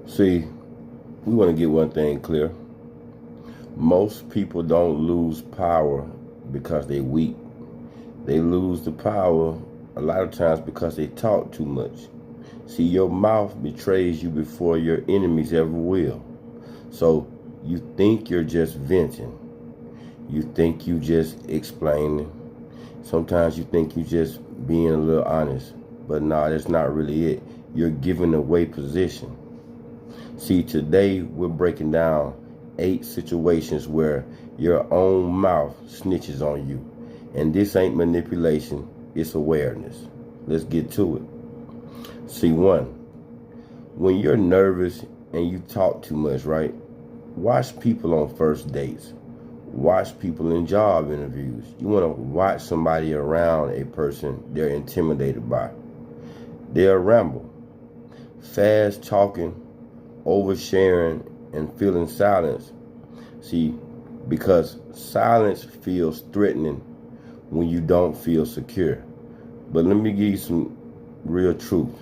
See, we want to get one thing clear. Most people don't lose power because they're weak. They lose the power a lot of times because they talk too much. See, your mouth betrays you before your enemies ever will. So you think you're just venting. You think you just explaining. Sometimes you think you just being a little honest. But no, that's not really it. You're giving away position. See, today we're breaking down 8 situations where your own mouth snitches on you. And this ain't manipulation, it's awareness. Let's get to it. See, 1, when you're nervous and you talk too much, right? Watch people on first dates. Watch people in job interviews. You want to watch somebody around a person they're intimidated by. They'll ramble. Fast talking, oversharing, and feeling silence. See, because silence feels threatening when you don't feel secure. But let me give you some real truth.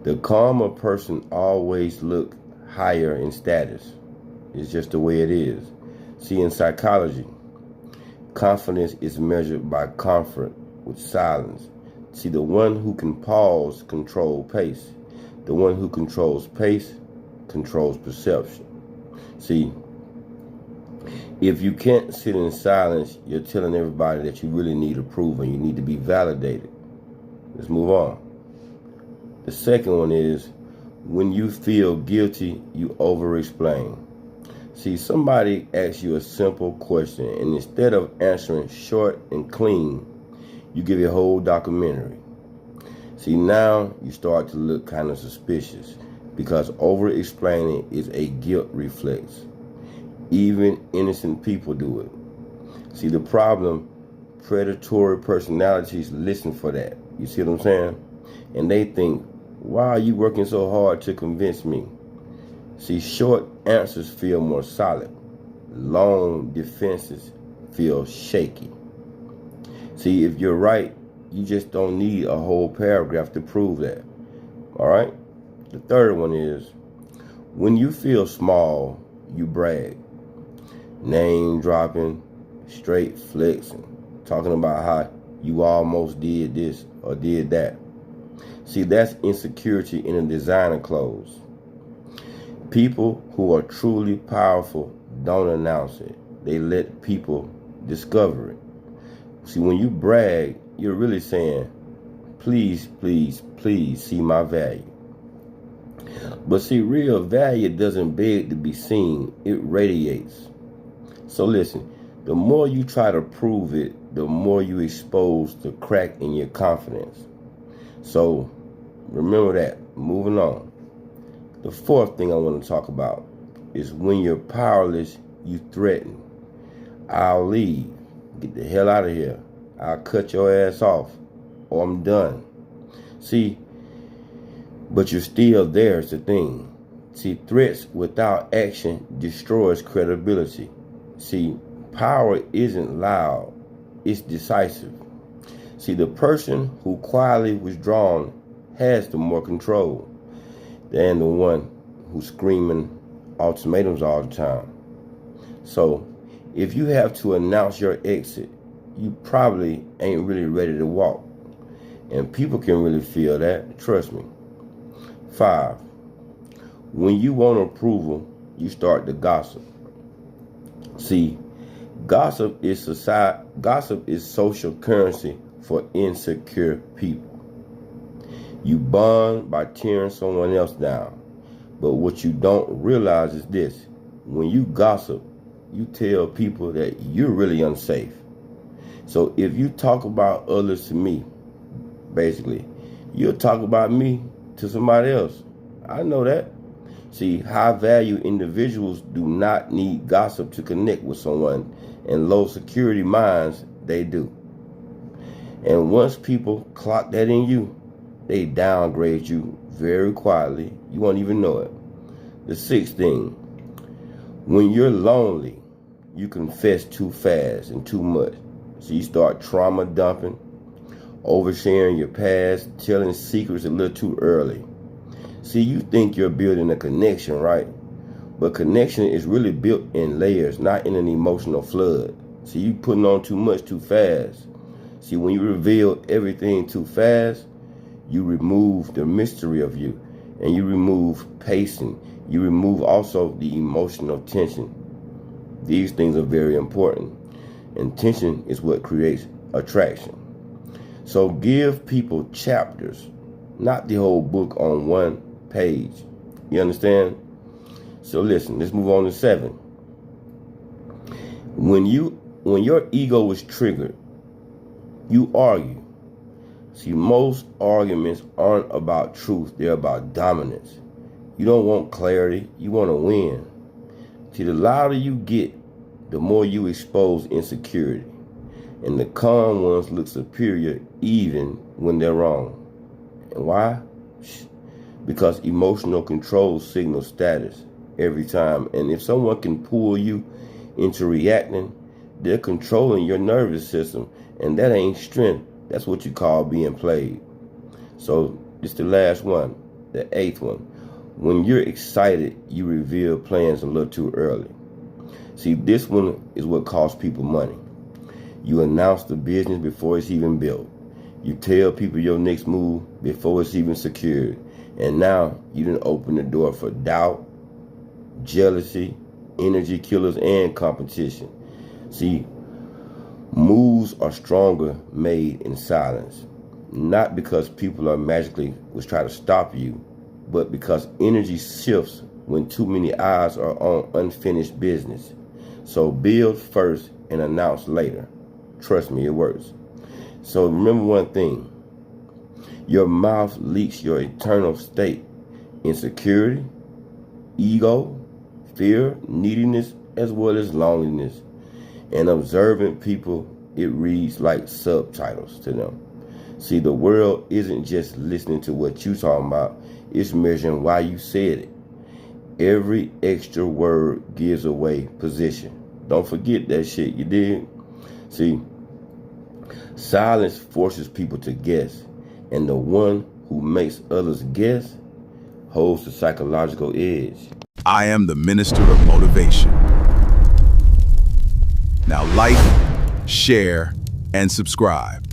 The calmer person always look higher in status. It's just the way it is. See, in psychology, confidence is measured by comfort with silence. See, the one who can pause controls pace. The one who controls pace controls perception. See, if you can't sit in silence, you're telling everybody that you really need approval. You need to be validated. Let's move on. The second one is when you feel guilty, you over-explain. See, somebody asks you a simple question, and instead of answering short and clean, you give a whole documentary. See, now you start to look kind of suspicious because over-explaining is a guilt reflex. Even innocent people do it. See, the problem, predatory personalities listen for that. You see what I'm saying? And they think, why are you working so hard to convince me? See, short answers feel more solid. Long defenses feel shaky. See, if you're right, you just don't need a whole paragraph to prove that. All right? The third one is, when you feel small, you brag. Name dropping, straight flexing, talking about how you almost did this or did that. See, that's insecurity in a designer clothes. People who are truly powerful don't announce it. They let people discover it. See, when you brag, you're really saying, please, please, please see my value. But see, real value doesn't beg to be seen. It radiates. So listen, the more you try to prove it, the more you expose the crack in your confidence. So remember that. Moving on. The fourth thing I want to talk about is when you're powerless, you threaten. I'll leave. Get the hell out of here. I'll cut your ass off. Or I'm done. See, but you're still there is the thing. See, threats without action destroys credibility. See, power isn't loud. It's decisive. See, the person who quietly withdrawn has the more control than the one who's screaming ultimatums all the time. So, if you have to announce your exit, you probably ain't really ready to walk. And people can really feel that, trust me. 5, when you want approval, you start to gossip. See, gossip is social currency for insecure people. You bond by tearing someone else down. But what you don't realize is this. When you gossip, you tell people that you're really unsafe. So if you talk about others to me, basically, you'll talk about me to somebody else. I know that. See, high-value individuals do not need gossip to connect with someone, and low-security minds, they do. And once people clock that in you, they downgrade you very quietly. You won't even know it. The 6th thing, when you're lonely, you confess too fast and too much. So you start trauma dumping, oversharing your past, telling secrets a little too early. See, you think you're building a connection, right? But connection is really built in layers, not in an emotional flood. See, you putting on too much too fast. See, when you reveal everything too fast, you remove the mystery of you, and you remove pacing. You remove also the emotional tension. These things are very important. And tension is what creates attraction. So give people chapters, not the whole book on one page. You understand? So listen, let's move on to 7. When your ego is triggered, you argue. See, most arguments aren't about truth, they're about dominance. You don't want clarity, you want to win. See, the louder you get, the more you expose insecurity. And the calm ones look superior even when they're wrong. And why? Because emotional control signals status every time. And if someone can pull you into reacting, they're controlling your nervous system. And that ain't strength. That's what you call being played. So it's the last one, the 8th one. When you're excited, you reveal plans a little too early. See, this one is what costs people money. You announce the business before it's even built. You tell people your next move before it's even secured. And now you done open the door for doubt, jealousy, energy killers, and competition. See, moves are stronger made in silence. Not because people are magically was trying to stop you, but because energy shifts when too many eyes are on unfinished business. So build first and announce later. Trust me, it works. So remember one thing. Your mouth leaks your eternal state. Insecurity, ego, fear, neediness, as well as loneliness. And observant people, it reads like subtitles to them. See, the world isn't just listening to what you talking about. It's measuring why you said it. Every extra word gives away position. Don't forget that shit, you did? See, silence forces people to guess. And the one who makes others guess holds the psychological edge. I am the minister of motivation. Now like, share, and subscribe.